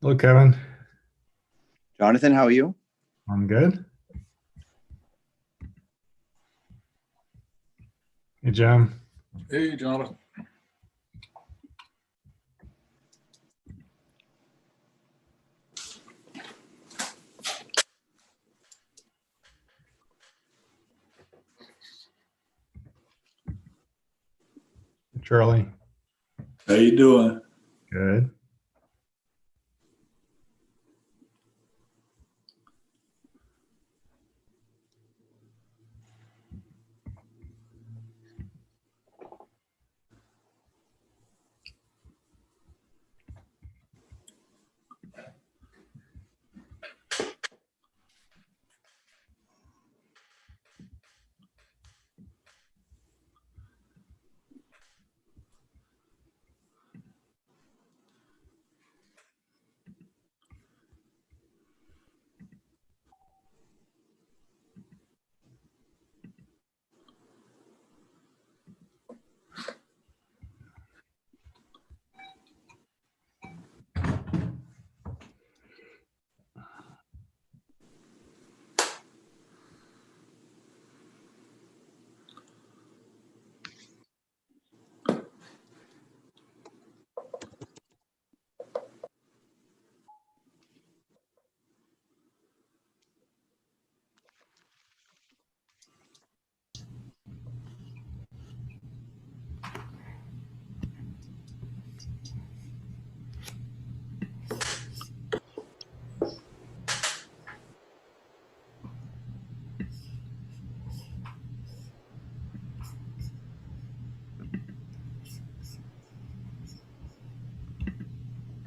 Hello, Kevin. Jonathan, how are you? I'm good. Hey, Jim. Hey, Jonathan. Charlie. How you doing? Good.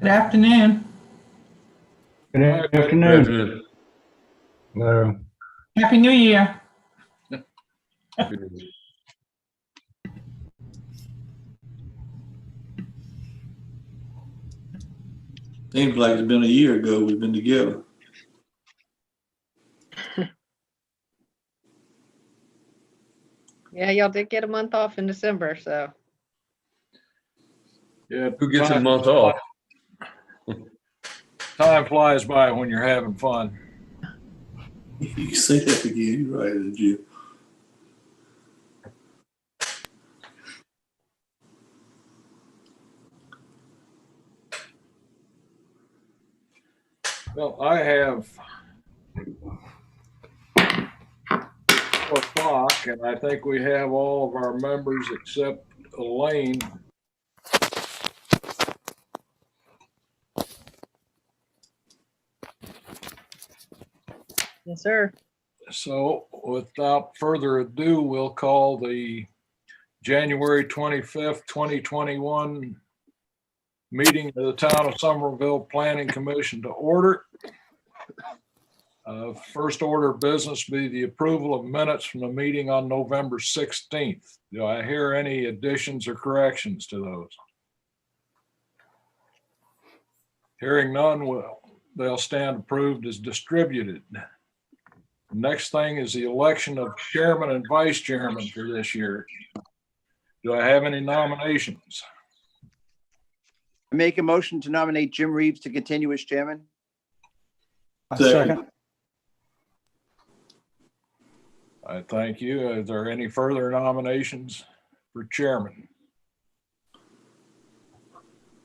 Good afternoon. Good afternoon. Afternoon. Hello. Happy New Year. Seems like it's been a year ago we've been together. Yeah, y'all did get a month off in December, so. Yeah, Who gets a month off? time flies by when you're having fun. You can say that again. You're right, Jim. Well, I have 4 o'clock, and I think we have all of our members except Elaine. Yes, sir. So without further ado, we'll call the January 25th, 2021 meeting of the Town of Somerville Planning Commission to order. First order of business be the approval of minutes from the meeting on November 16th. Do I hear any additions or corrections to those? Hearing none, they'll stand approved as distributed. Next thing is the election of chairman and vice chairman for this year. Do I have any nominations? I make a motion to nominate Jim Reeves to continue as chairman. Second. I thank you. Are there any further nominations for chairman?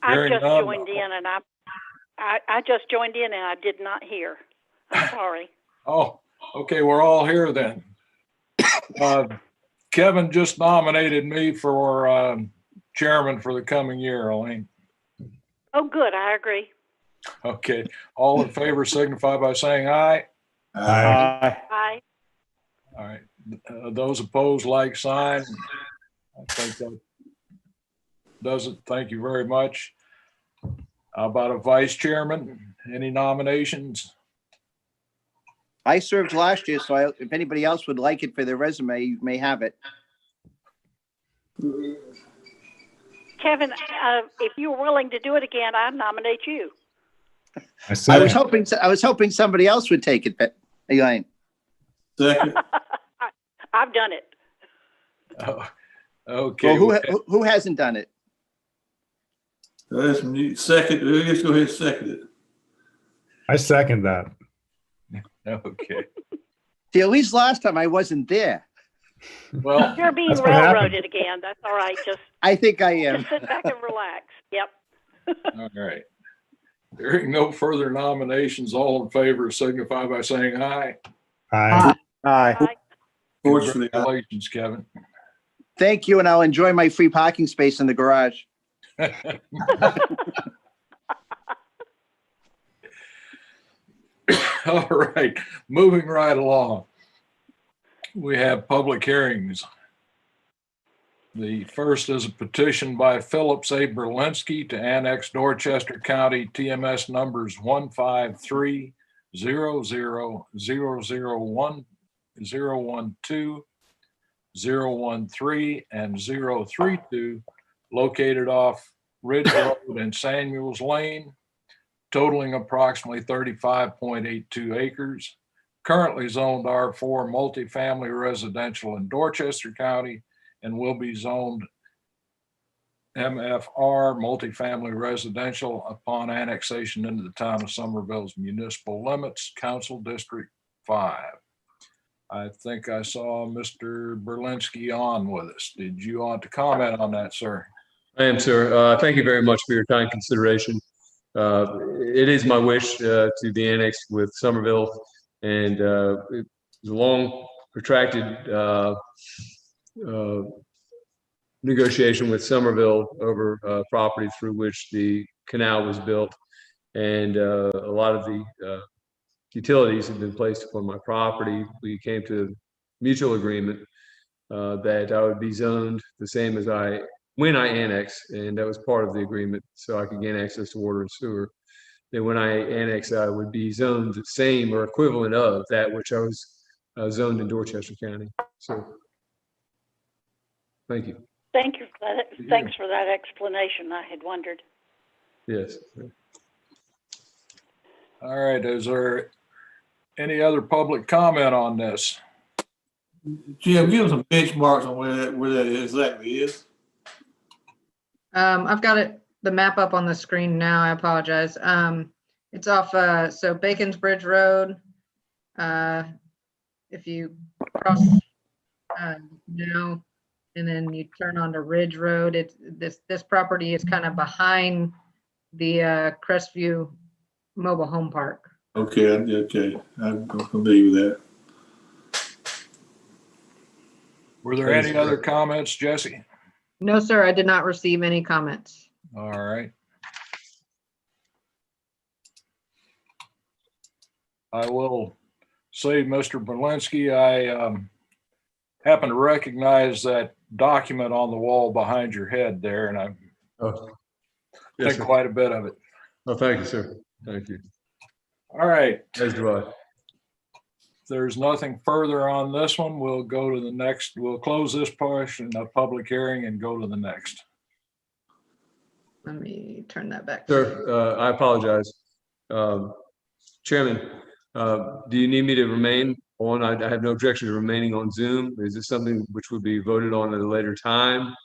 I Hearing just none. joined in and I just joined in and I did not hear. I'm sorry. Oh, okay, we're all here then. Kevin just nominated me for chairman for the coming year, Elaine. Oh, good. I agree. Okay, all in favor signify by saying aye. Aye. Aye. All right, those opposed, like sign. I think that does it. Thank you very much. How about a vice chairman? Any nominations? I served last year, so if anybody else would like it for their resume, you may have it. Kevin, if you're willing to do it again, I nominate you. I was hoping somebody else would take it, but Elaine. Second. I've done it. Oh, okay. Well, who hasn't done it? That's me. Second. Let's go ahead and second it. I second that. Okay. See, at least last time I wasn't there. Well, You're being That's what happened. railroaded again. That's all right. Just I think I am. just sit back and relax. Yep. all right. Hearing no further nominations, all in favor signify by saying aye. Aye. Aye. Fortunately, Congratulations, Kevin. Thank you, and I'll enjoy my free parking space in the garage. All right, moving right along. We have public hearings. The first is a petition by Phillips A. Berlinski to annex Dorchester County TMS numbers 153, 00, 001, 012, 013, and 032, located off Ridge Road and Samuels Lane, totaling approximately 35.82 acres, currently zoned R4 multifamily residential in Dorchester County, and will be zoned MFR multifamily residential upon annexation into the town of Somerville's municipal limits, Council District 5. I think I saw Mr. Berlinski on with us. Did you want to comment on that, sir? I am, sir. Thank you very much for your kind consideration. It is my wish to be annexed with Somerville, and it was a long, protracted negotiation with Somerville over property through which the canal was built, and a lot of the utilities have been placed upon my property. We came to a mutual agreement that I would be zoned the same as when I annex, and that was part of the agreement, so I could gain access to water and sewer. Then when I annex, I would be zoned the same or equivalent of that which I was zoned in Dorchester County. So, thank you. Thank you for that. Thanks for that explanation. I had wondered. Yes. All right, is there any other public comment on this? Jim, give us some benchmarks on where that exactly is. I've got the map up on the screen now. I apologize. It's off, so Bacon's Bridge Road. If you cross now, and then you turn onto Ridge Road, this property is kind of behind the Crestview Mobile Home Park. Okay, I'm familiar with that. Were there any other comments, Jesse? No, sir, I did not receive any comments. All right. I will say, Mr. Berlinski, I happen to recognize that document on the wall behind your head there, and I Oh, yes, think sir. quite a bit of it. Oh, thank you, sir. Thank you. All right. As do I. If there's nothing further on this one, we'll go to the next. We'll close this portion of public hearing and go to the next. Let me turn that back. Sir, I apologize. Chairman, do you need me to remain on? I have no objection to remaining on Zoom. Is this something which would be voted on at a later time?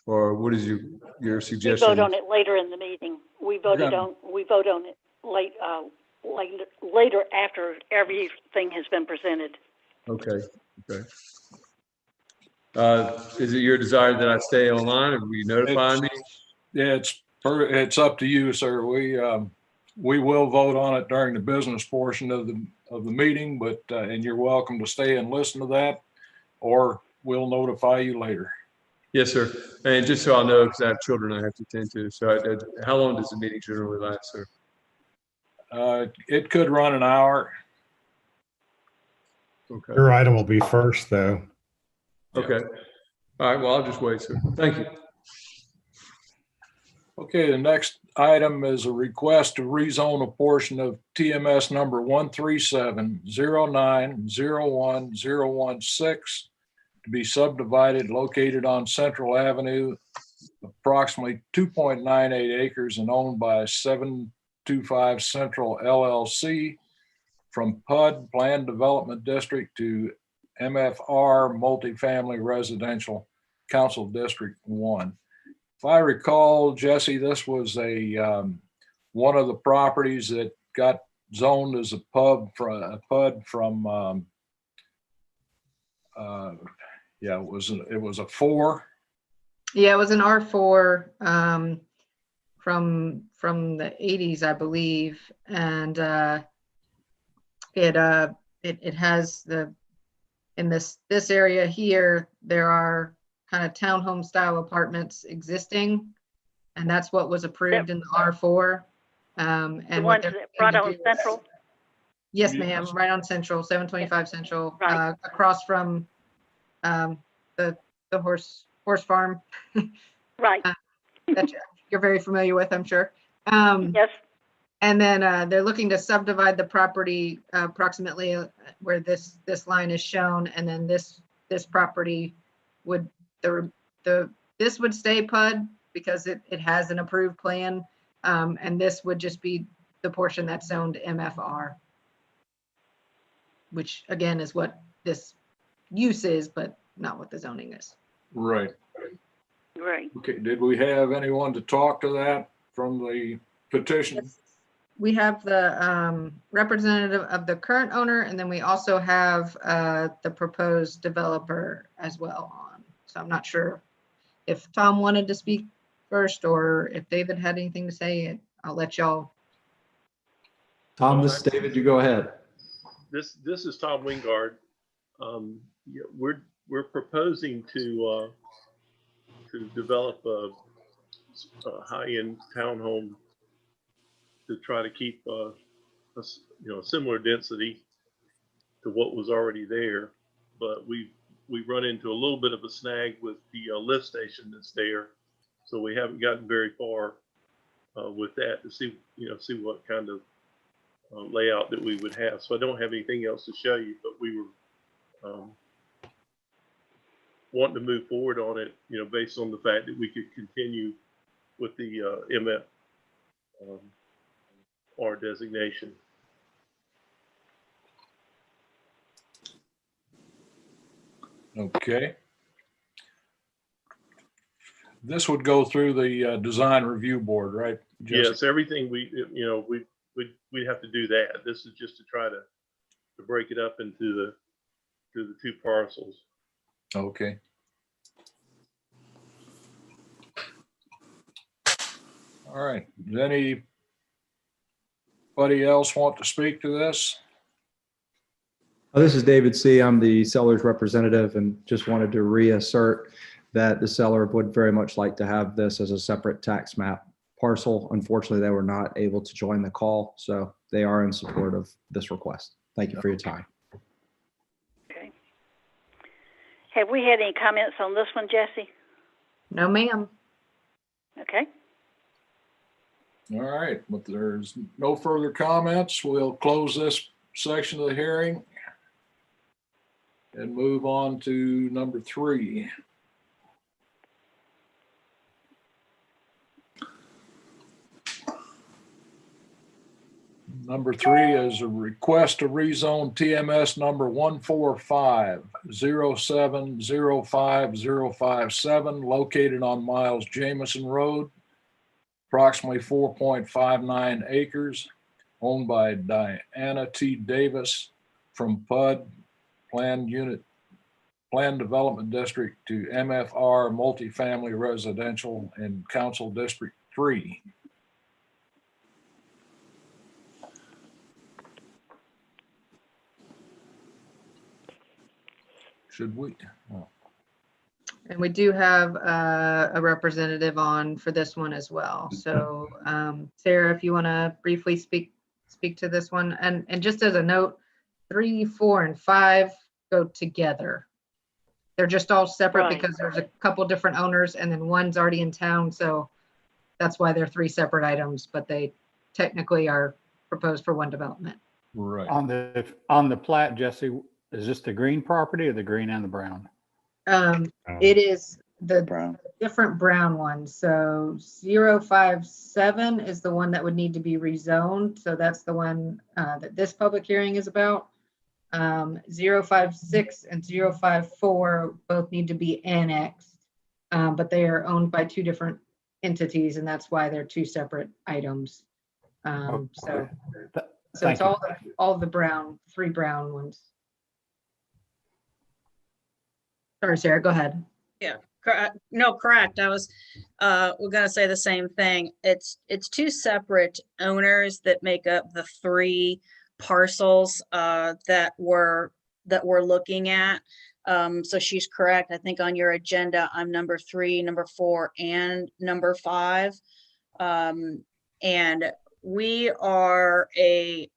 Or what is your We suggestion? vote on it later in the meeting. We vote on it later after everything has been presented. Okay, okay. Is it your desire that I stay online, or will you notify me? Yeah, it's up to you, sir. We will vote on it during the business portion of the meeting, but and you're welcome to stay and listen to that, or we'll notify you later. Yes, sir. And just so I know, because I have children I have to attend to. So how long does the meeting generally last, sir? It could run an hour. Okay. Your item will be first, though. Okay. All right. Well, I'll just wait, sir. Thank you. Okay, the next item is a request to rezone a portion of TMS number 137-09-01-016 to be subdivided, located on Central Avenue, approximately 2.98 acres and owned by 725 Central LLC, from PUD Planned Development District to MFR Multifamily Residential Council District 1. If I recall, Jesse, this was one of the properties that got zoned as a PUD from, yeah, it was a 4. Yeah, it was an R4 from the 80s, I believe, and it has in this area here, there are kind of townhome style apartments existing, and that's what was approved in the R4. The And ones what they're that looking brought to on do is- Central? Yes, ma'am, right on Central, 725 Central, Right. across from the horse farm Right, that you're very familiar with, I'm sure. yes, And then they're looking to subdivide the property approximately where this line is shown, and then this property would this would stay PUD because it has an approved plan, and this would just be the portion that's zoned MFR, which again is what this use is, but not what the zoning is. Right. right. Okay, did we have anyone to talk to that from the petition? We have the representative of the current owner, and then we also have the proposed developer as well on. So I'm not sure if Tom wanted to speak first or if David had anything to say. I'll let y'all. Tom, this is David. You go ahead. This is Tom Wingard. Yeah, we're proposing to develop a high-end townhome to try to keep a similar density to what was already there, but we run into a little bit of a snag with the lift station that's there, so we haven't gotten very far with that to see what kind of layout that we would have. So I don't have anything else to show you, but we were wanting to move forward on it, based on the fact that we could continue with the MFR designation. Okay. This would go through the design review board, right? Jesse? Yes, everything we'd have to do that. This is just to try to break it up into the 2 parcels. Okay. All right. Does anybody else want to speak to this? This is David C. I'm the seller's representative and just wanted to reassert that the seller would very much like to have this as a separate tax map parcel. Unfortunately, they were not able to join the call, so they are in support of this request. Thank you for your time. Okay. Have we had any comments on this one, Jesse? No, ma'am. Okay. All right, but there's no further comments. We'll close this section of the hearing and move on to number 3. Number 3 is a request to rezone TMS number 14507050057 located on Miles Jamison Road, approximately 4.59 acres, owned by Diana T. Davis from PUD Planned Development District to MFR Multifamily Residential in Council District 3. Should we? Oh. And we do have a representative on for this one as well. So Sarah, if you want to briefly speak to this one, and just as a note, 3, 4, and 5 go together. They're just all separate Right. because there's a couple different owners, and then one's already in town, so that's why they're 3 separate items, but they technically are proposed for one development. Right. On the plat, Jesse, is this the green property or the green and the brown? It is the Brown. different brown ones. So 057 is the one that would need to be rezoned. So that's the one that this public hearing is about. 056 and 054 both need to be annexed, but they are owned by 2 different entities, and that's why they're 2 separate items. So So it's Thank you. all the brown, 3 brown ones. Sorry, Sarah, go ahead. No, correct. We're gonna say the same thing. It's 2 separate owners that make up the 3 parcels that we're looking at. So she's correct. I think on your agenda, I'm number 3, number 4, and number 5. And we are a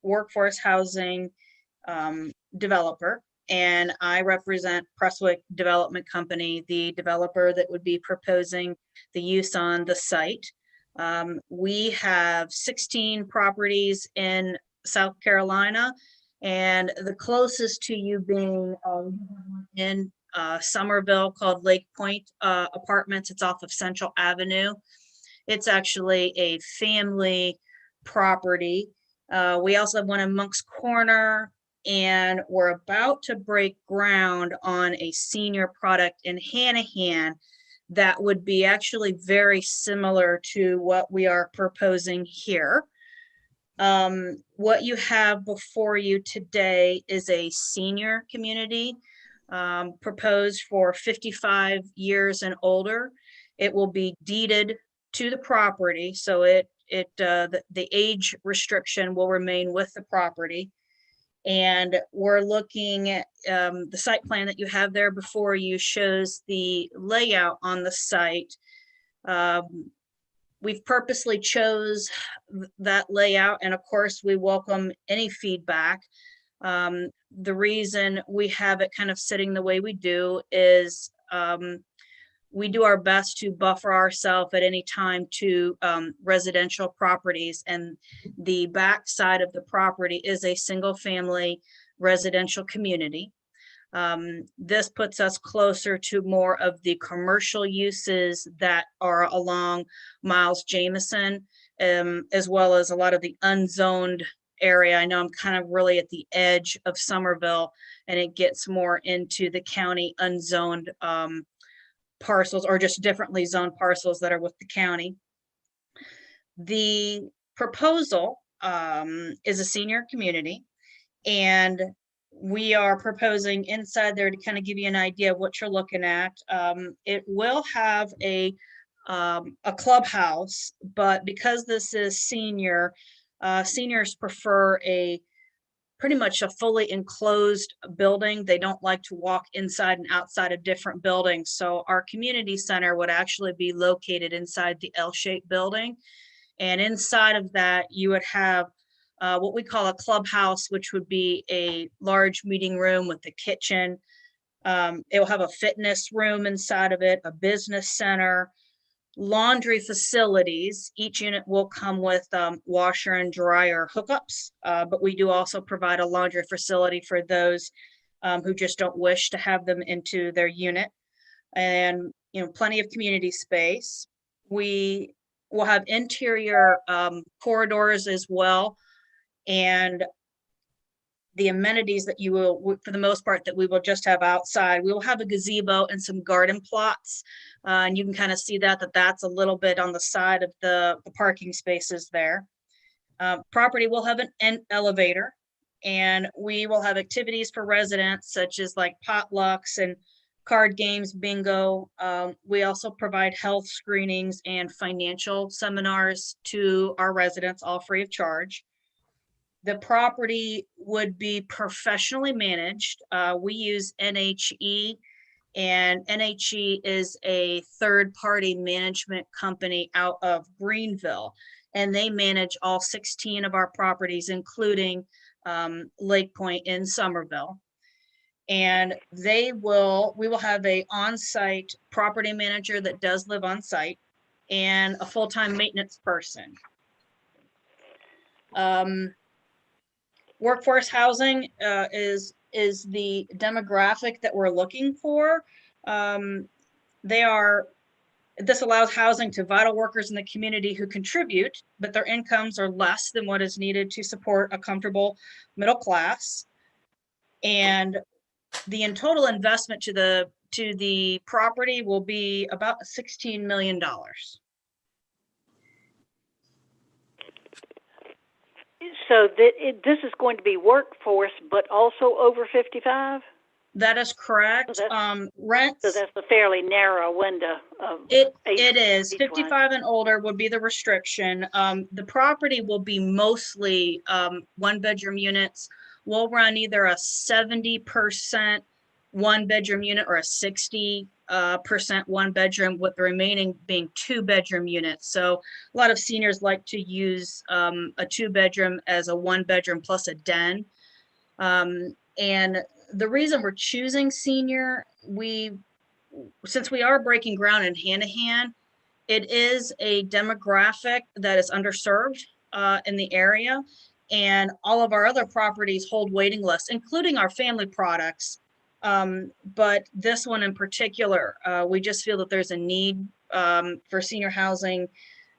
workforce housing developer. And I represent Prestwick Development Company, the developer that would be proposing the use on the site. We have 16 properties in South Carolina, and the closest to you being in Somerville called Lake Point Apartments. It's off of Central Avenue. It's actually a family property. We also have one in Monk's Corner, and we're about to break ground on a senior product in Hanahan that would be actually very similar to what we are proposing here. What you have before you today is a senior community proposed for 55 years and older. It will be deeded to the property, so the age restriction will remain with the property. And we're looking at the site plan that you have there before you shows the layout on the site. We've purposely chose that layout, and of course we welcome any feedback. The reason we have it kind of sitting the way we do is we do our best to buffer ourselves at any time to residential properties, and the back side of the property is a single family residential community. This puts us closer to more of the commercial uses that are along Miles Jamison, as well as a lot of the unzoned area. I know I'm kind of really at the edge of Somerville, and it gets more into the county unzoned parcels, or just differently zoned parcels that are with the county. The proposal is a senior community, and we are proposing inside there to kind of give you an idea of what you're looking at. It will have a clubhouse, but because this is senior, seniors prefer pretty much a fully enclosed building. They don't like to walk inside and outside of different buildings. So our community center would actually be located inside the L-shaped building. And inside of that, you would have what we call a clubhouse, which would be a large meeting room with a kitchen. It will have a fitness room inside of it, a business center, laundry facilities. Each unit will come with washer and dryer hookups, but we do also provide a laundry facility for those who just don't wish to have them into their unit. And plenty of community space. We will have interior corridors as well, and the amenities that you will, for the most part, that we will just have outside. We will have a gazebo and some garden plots. And you can kind of see that's a little bit on the side of the parking spaces there. Property will have an elevator, and we will have activities for residents such as like potlucks and card games, bingo. We also provide health screenings and financial seminars to our residents, all free of charge. The property would be professionally managed. We use NHE, and NHE is a third-party management company out of Greenville, and they manage all 16 of our properties, including Lake Point in Somerville. And we will have a on-site property manager that does live on site and a full-time maintenance person. Workforce housing is the demographic that we're looking for. This allows housing to vital workers in the community who contribute, but their incomes are less than what is needed to support a comfortable middle class. And the total investment to the property will be about $16 million. So this is going to be workforce, but also over 55? That is correct. So Rents. So that's a fairly narrow window of It age is wise. 55 and older would be the restriction. The property will be mostly one bedroom units. We'll run either a 70% one bedroom unit or a 60% one bedroom, with the remaining being two bedroom units. So a lot of seniors like to use a two bedroom as a one bedroom plus a den. And the reason we're choosing senior, since we are breaking ground in Hanahan, it is a demographic that is underserved in the area. And all of our other properties hold waiting lists, including our family products. But this one in particular, we just feel that there's a need for senior housing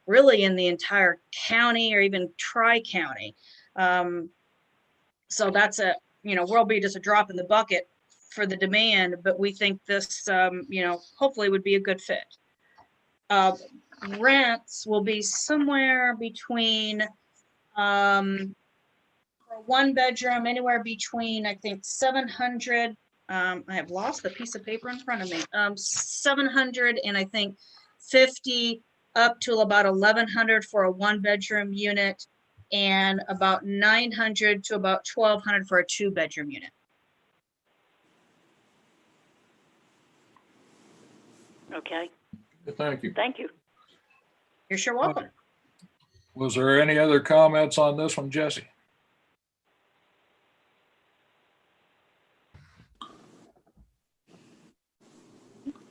really in the entire county or even tri-county. So that's will be just a drop in the bucket for the demand, but we think this, hopefully would be a good fit. Rents will be somewhere between, for a one bedroom, anywhere between, I think, 700, I have lost the piece of paper in front of me, 700 and I think 50 up to about 1,100 for a one bedroom unit, and about 900 to about 1,200 for a two bedroom unit. Okay. Thank you. Thank you. You're sure welcome. Was there any other comments on this one, Jesse?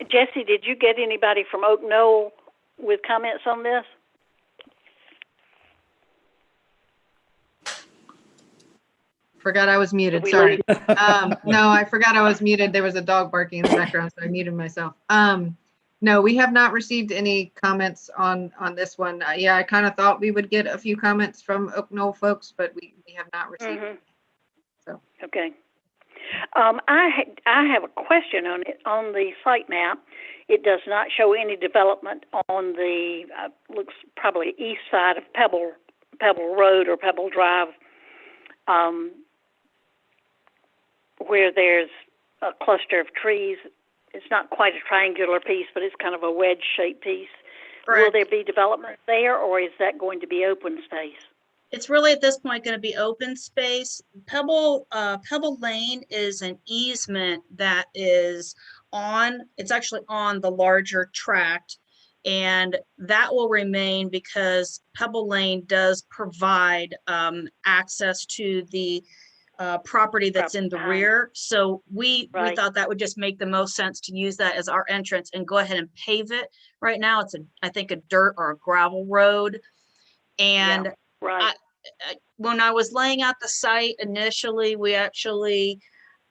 Jesse, did you get anybody from Oak Knoll with comments on this? Forgot I was muted, sorry. No, I forgot I was muted. There was a dog barking in the background, so I muted myself. No, we have not received any comments on this one. Yeah, I kind of thought we would get a few comments from Oak Knoll folks, but we have not received any. So. Okay. I have a question on it. On the site map, it does not show any development on the looks probably east side of Pebble Road or Pebble Drive, where there's a cluster of trees. It's not quite a triangular piece, but it's kind of a wedge-shaped piece. Correct. Will there be development there, or is that going to be open space? It's really at this point going to be open space. Pebble Lane is an easement that is it's actually on the larger tract, and that will remain because Pebble Lane does provide access to the property that's in the rear. So we thought that would just make the most sense to use that as our entrance and go ahead and pave it. Right now, it's I think a dirt or a gravel road. And yeah, right. When I was laying out the site initially, we actually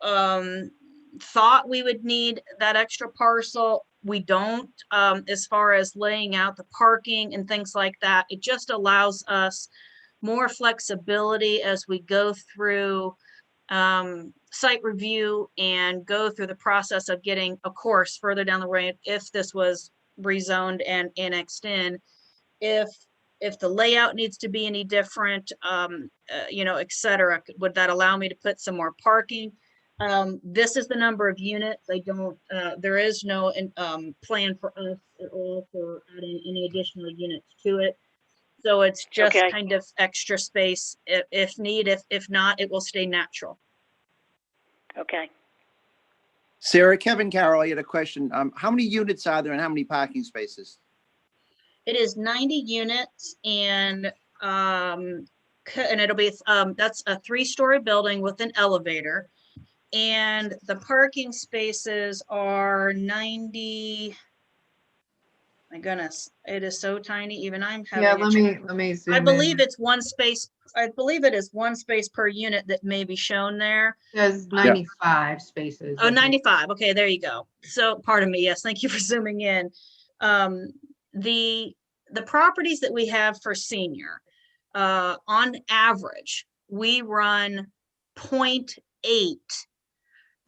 thought we would need that extra parcel. We don't, as far as laying out the parking and things like that. It just allows us more flexibility as we go through site review and go through the process of getting, of course, further down the road, if this was rezoned and annexed in, if the layout needs to be any different, et cetera, would that allow me to put some more parking? This is the number of units. There is no plan for us at all for adding any additional units to it. So it's just kind of extra space if need. If not, it will stay natural. Okay. Sarah, Kevin Carroll, I had a question. How many units are there and how many parking spaces? It is 90 units, and it'll be that's a 3-story building with an elevator, and the parking spaces are 90. My goodness, it is so tiny. Even I'm having. Yeah, let me zoom I believe in. it's one space. I believe it is one space per unit that may be shown there. There's 95 spaces. Oh, 95. Okay, there you go. So, pardon me. Yes, thank you for zooming in. The properties that we have for senior, on average, we run 0.8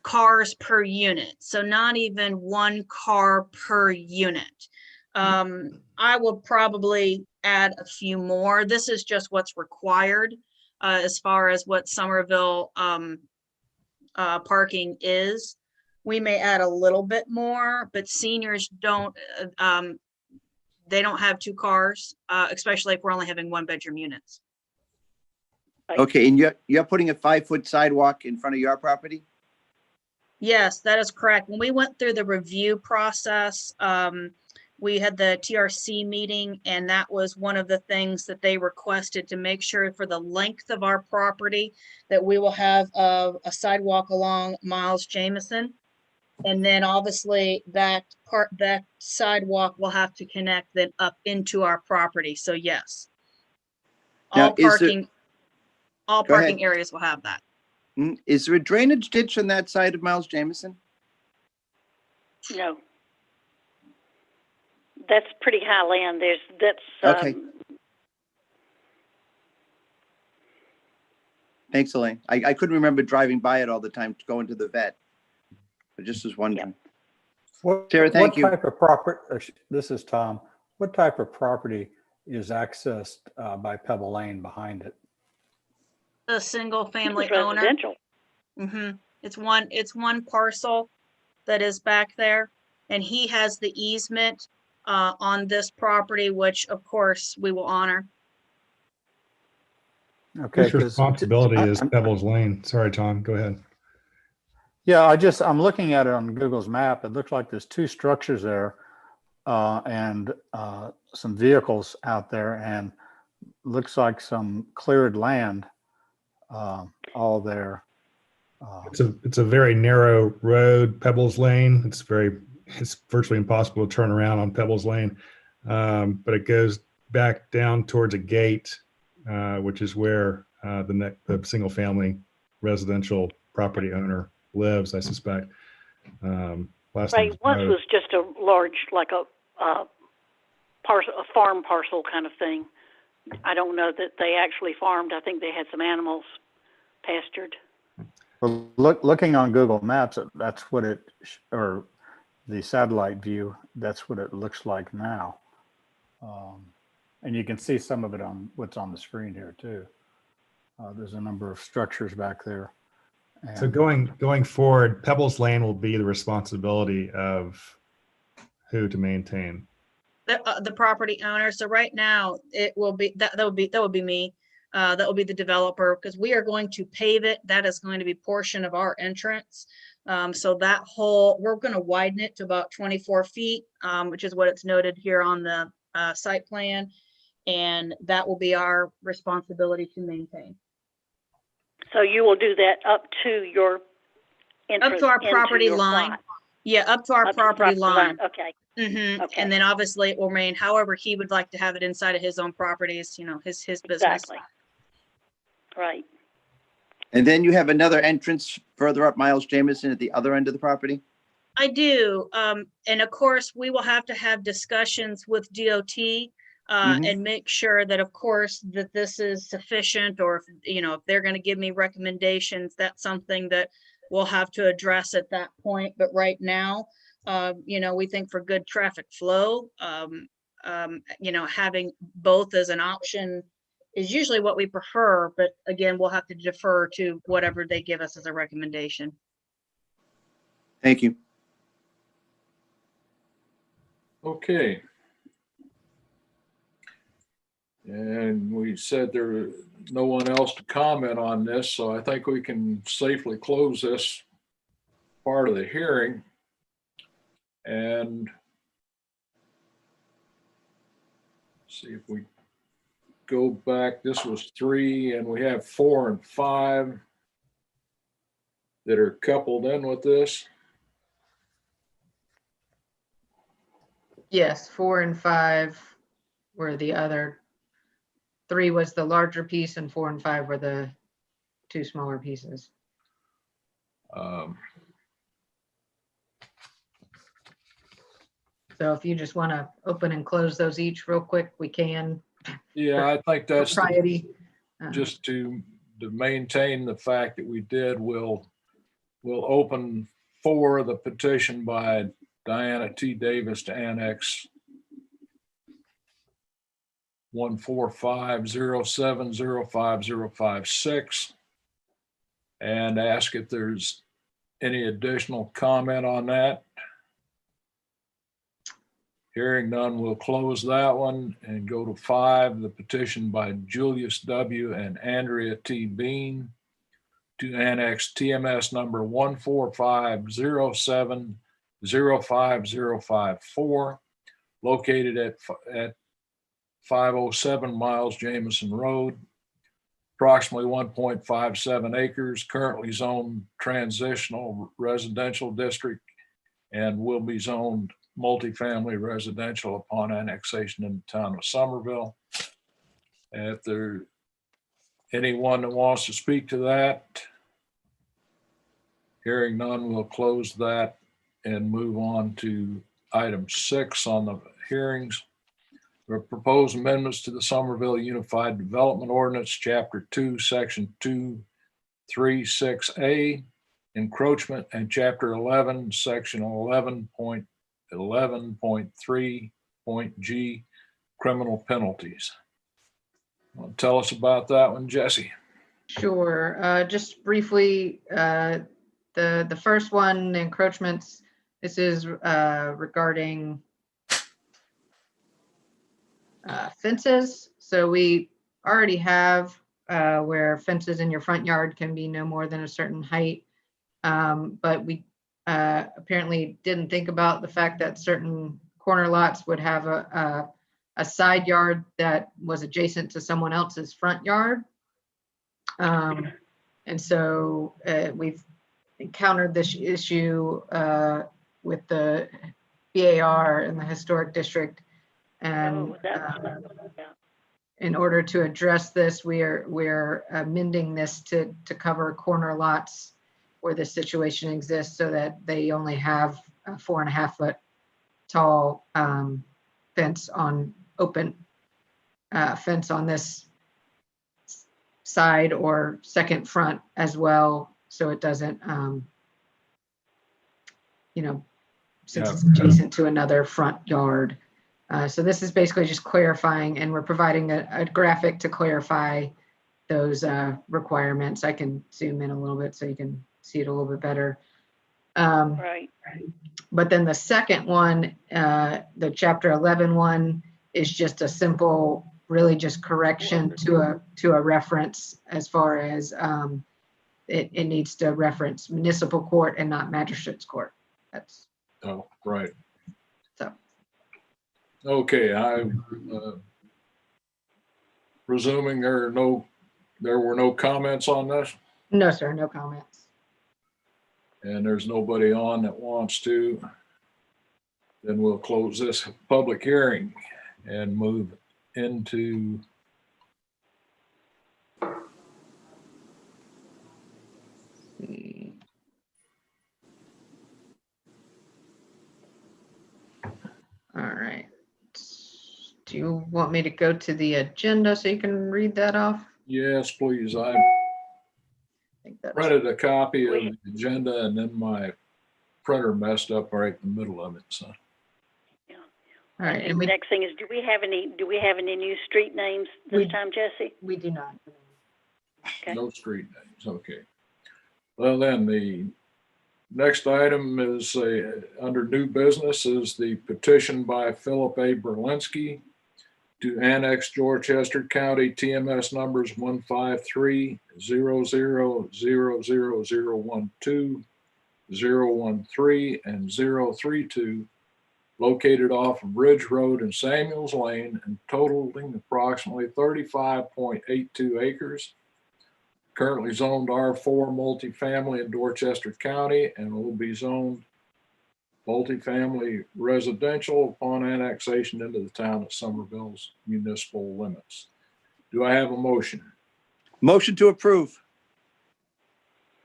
cars per unit. So not even one car per unit. I will probably add a few more. This is just what's required as far as what Somerville parking is. We may add a little bit more, but seniors don't, they don't have two cars, especially if we're only having one bedroom units. Okay, and you're putting a 5-foot sidewalk in front of your property? Yes, that is correct. When we went through the review process, we had the TRC meeting, and that was one of the things that they requested to make sure for the length of our property that we will have a sidewalk along Miles Jamison. And then obviously that sidewalk will have to connect then up into our property. So yes. Now, All Go ahead. parking areas will have that. Is there a drainage ditch on that side of Miles Jamison? No. That's pretty high land. Okay. Thanks, Elaine. I couldn't remember driving by it all the time to go into the vet. I just was wondering. Sarah, thank you. What type of property, this is Tom, what type of property is accessed by Pebble Lane behind it? A single family It's owner. residential. It's one parcel that is back there, and he has the easement on this property, which of course we will honor. Okay. Whose responsibility is Pebbles Lane? Sorry, Tom, go ahead. Yeah, I'm looking at it on Google's map. It looks like there's two structures there and some vehicles out there, and looks like some cleared land all there. It's a very narrow road, Pebbles Lane. It's virtually impossible to turn around on Pebbles Lane, but it goes back down towards a gate, which is where the single family residential property owner lives, I suspect. Right. Once was just a large, like a farm parcel kind of thing. I don't know that they actually farmed. I think they had some animals pastured. Well, looking on Google Maps, that's what or the satellite view, that's what it looks like now. And you can see some of it on what's on the screen here too. There's a number of structures back there. So going forward, Pebbles Lane will be the responsibility of who to maintain? The property owner. So right now it will be that would be me. That will be the developer, because we are going to pave it. That is going to be portion of our entrance. So that we're going to widen it to about 24 feet, which is what it's noted here on the site plan. And that will be our responsibility to maintain. So you will do that up to your entrance, up to our into property your line. plot. Yeah, up to our property line. Okay. Okay. And then obviously it will remain however he would like to have it inside of his own properties, his business. Exactly. Right. And then you have another entrance further up Miles Jamison at the other end of the property? I do. And of course, we will have to have discussions with DOT and make sure that, of course, that this is sufficient, or if they're going to give me recommendations, that's something that we'll have to address at that point. But right now, we think for good traffic flow, having both as an option is usually what we prefer. But again, we'll have to defer to whatever they give us as a recommendation. Thank you. Okay. And we said there no one else to comment on this, so I think we can safely close this part of the hearing. And see if we go back. This was 3, and we have 4 and 5 that are coupled in with this. Yes, 4 and 5 were the other. 3 was the larger piece and 4 and 5 were the 2 smaller pieces. So if you just want to open and close those each real quick, we can. Yeah, I think that's Propriety. just to maintain the fact that we did. We'll open for the petition by Diana T. Davis to annex 14507050556 and ask if there's any additional comment on that. Hearing none, we'll close that one and go to 5, the petition by Julius W. and Andrea T. Bean to annex TMS number 14507050554, located at 507 Miles Jamison Road, approximately 1.57 acres, currently zoned transitional residential district, and will be zoned multifamily residential upon annexation in the town of Somerville. If there anyone that wants to speak to that, hearing none, we'll close that and move on to item 6 on the hearings. The proposed amendments to the Somerville Unified Development Ordinance, Chapter 2, Section 236A, encroachment, and Chapter 11, Section 11.3.G, criminal penalties. Want to tell us about that one, Jesse? Sure. Just briefly, the first one, encroachments, this is regarding fences. So we already have where fences in your front yard can be no more than a certain height. But we apparently didn't think about the fact that certain corner lots would have a side yard that was adjacent to someone else's front yard. And so we've encountered this issue with the BAR and the historic district. And in order to address this, we're amending this to cover corner lots where this situation exists, so that they only have a 4.5 foot tall fence on open fence on this side or second front as well, so it doesn't, since it's adjacent to another front yard. So this is basically just clarifying, and we're providing a graphic to clarify those requirements. I can zoom in a little bit so you can see it a little bit better. Right. But then the second one, the Chapter 11 one, is just a simple, really just correction to a reference, as far as it needs to reference municipal court and not magistrate's court. That's right. So. Okay, I'm presuming there were no comments on this, No, sir, no comments. and there's nobody on that wants to. Then we'll close this public hearing and move into All right. Do you want me to go to the agenda so you can read that off? yes, please. I think that's printed a copy of the agenda, and then my printer messed up right in the middle of it. So, all right. And the next thing is, do we have any new street names this time, Jesse? We do not. Okay. no street names. Okay. Well, then the next item is under new business is the petition by Philip A. Berlinski to annex Dorchester County TMS numbers 153000012, 013, and 032, located off of Ridge Road and Samuels Lane, and totaling approximately 35.82 acres. Currently zoned R4 multifamily in Dorchester County, and will be zoned multifamily residential upon annexation into the town of Somerville's municipal limits. Do I have a motion? Motion to approve.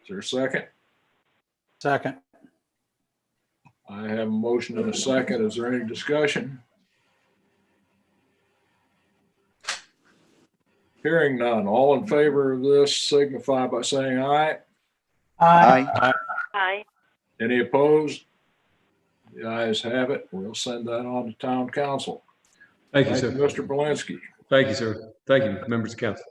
Is there a second? Second. I have a motion and a second. Is there any discussion? Hearing none. All in favor of this signify by saying aye. Aye. Aye. Any opposed? The ayes have it. We'll send that on to town council. Thank you, sir. Mr. Berlinski. Thank you, sir. Thank you, members of council.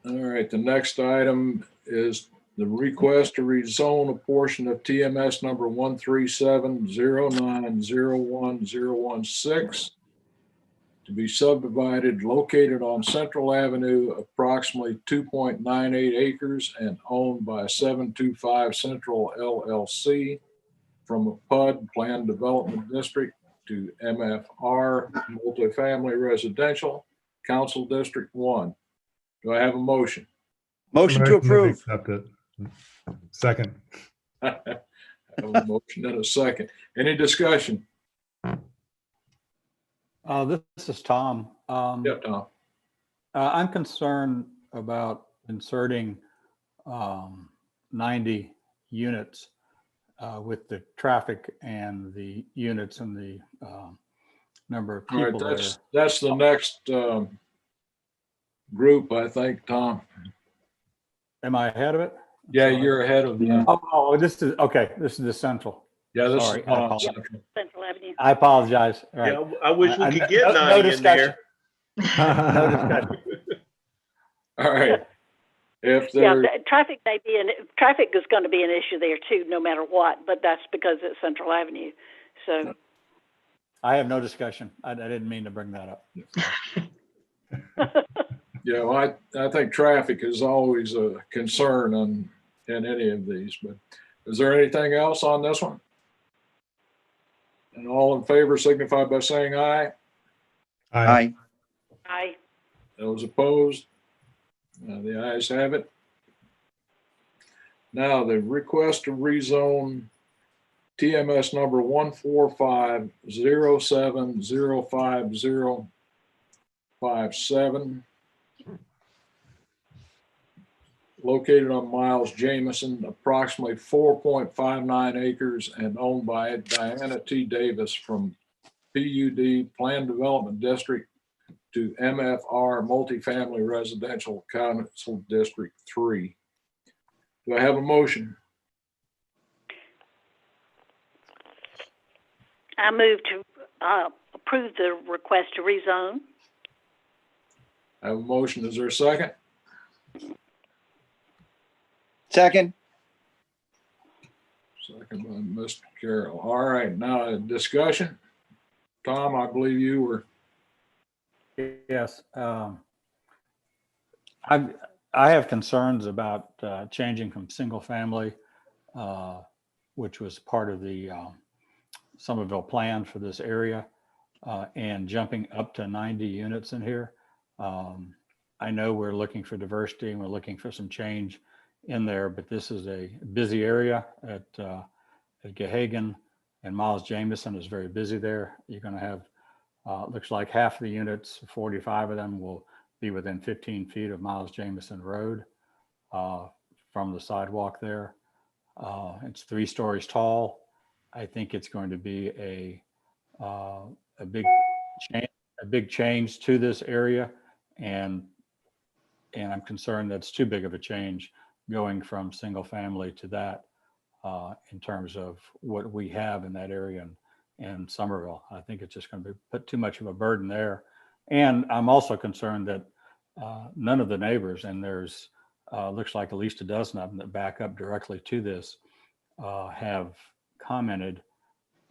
All right, the next item is the request to rezone a portion of TMS number 13709010116 to be subdivided located on Central Avenue, approximately 2.98 acres and owned by 725 Central LLC from a PUD Planned Development District to MFR Multifamily Residential Council District 1. Do I have a motion? Motion to approve. Accept it. Second. I have a motion and a second. Any discussion? This is Tom. Yeah, Tom. I'm concerned about inserting 90 units with the traffic and the units and the number of All right, people there. that's the next group, I think, Tom. Am I ahead of it? Yeah, you're ahead of the. Oh, this is, okay, this is the central. Yeah, this Sorry, is I on apologize. Central. Central Avenue. I apologize. All right. Yeah, I wish we could get no 90 in discussion. there. No discussion. All right. If Yeah, there, traffic is going to be an issue there too, no matter what, but that's because it's Central Avenue. So, I have no discussion. I didn't mean to bring that up. yeah, well, I think traffic is always a concern in any of these, but is there anything else on this one? And all in favor signify by saying aye. Aye. I Those opposed? The ayes have it. Now, the request to rezone TMS number 14507055057, located on Miles Jamison, approximately 4.59 acres and owned by Diana T. Davis from PUD Planned Development District to MFR Multifamily Residential Council District 3. Do I have a motion? move to approve the request to rezone. I have a motion. Is there a second? Second. Second by Mr. Carroll. All right, now a discussion. Tom, I believe you were. Yes. I have concerns about changing from single family, which was part of the Somerville plan for this area, and jumping up to 90 units in here. I know we're looking for diversity and we're looking for some change in there, but this is a busy area at Gehagen, and Miles Jamison is very busy there. You're going to have, looks like half of the units, 45 of them will be within 15 feet of Miles Jamison Road from the sidewalk there. It's 3 stories tall. I think it's going to be a big change to this area, and I'm concerned that's too big of a change going from single family to that in terms of what we have in that area in Somerville. I think it's just going to put too much of a burden there. And I'm also concerned that none of the neighbors, and there's looks like at least a dozen of them that back up directly to this, have commented.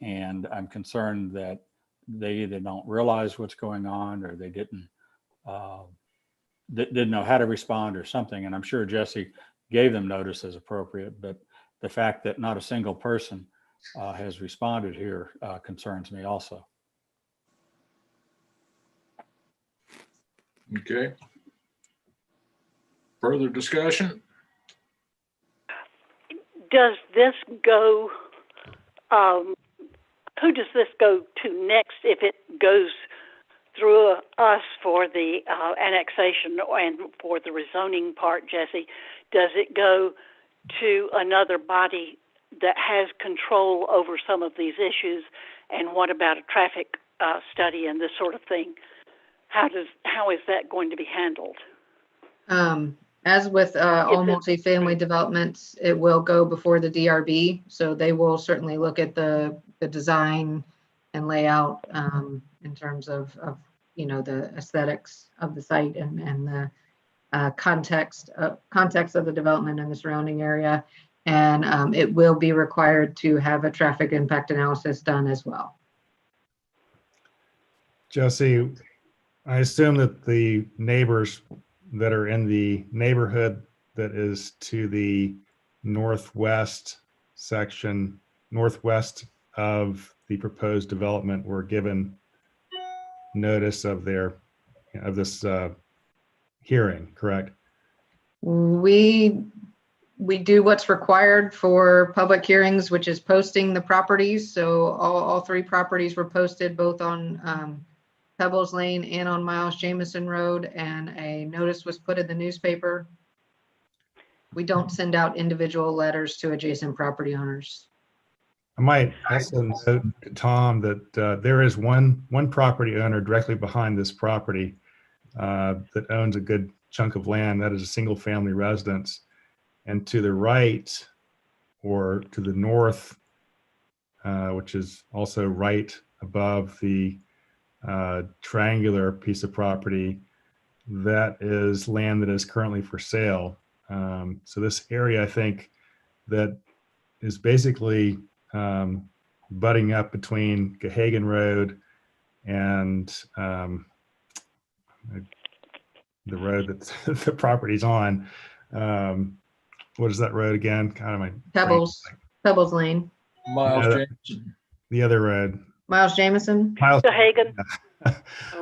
And I'm concerned that they either don't realize what's going on, or they didn't know how to respond or something. And I'm sure Jesse gave them notice as appropriate, but the fact that not a single person has responded here concerns me also. Okay. Further discussion? Does this go, who does this go to next if it goes through us for the annexation and for the rezoning part, Jesse? Does it go to another body that has control over some of these issues? And what about a traffic study and this sort of thing? How is that going to be handled? As with all multifamily developments, it will go before the DRB. So they will certainly look at the design and layout in terms of, the aesthetics of the site and the context of the development and the surrounding area. And it will be required to have a traffic impact analysis done as well. Jesse, I assume that the neighbors that are in the neighborhood that is to the northwest section, northwest of the proposed development, were given notice of this hearing, correct? We do what's required for public hearings, which is posting the properties. So all three properties were posted both on Pebbles Lane and on Miles Jamison Road, and a notice was put in the newspaper. We don't send out individual letters to adjacent property owners. I might also note, Tom, that there is one property owner directly behind this property that owns a good chunk of land. That is a single family residence. And to the right, or to the north, which is also right above the triangular piece of property, that is land that is currently for sale. So this area, I think, that is basically butting up between Gahagan Road and the road that the property's on. What is that road again? Kind of my Pebbles Lane. Miles Jamison. The other road. Miles Jamison. Gahagan.